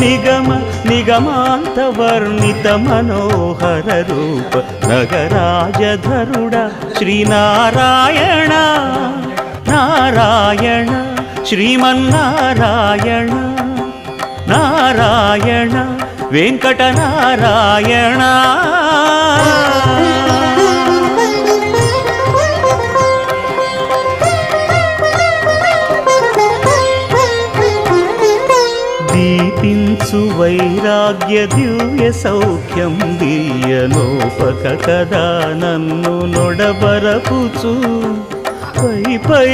నిగమ నిగమాంతవర్ణిత మనోహర రూప నగరాజధరుడ శ్రీనారాయణ నారాయణ శ్రీమన్నారాయణ నారాయణ వెంకటనారాయణ. దీపించు వైరాగ్య దివ్య సౌఖ్యం దియ్యలోపక కదా నన్ను నొడబరపుచు పై పై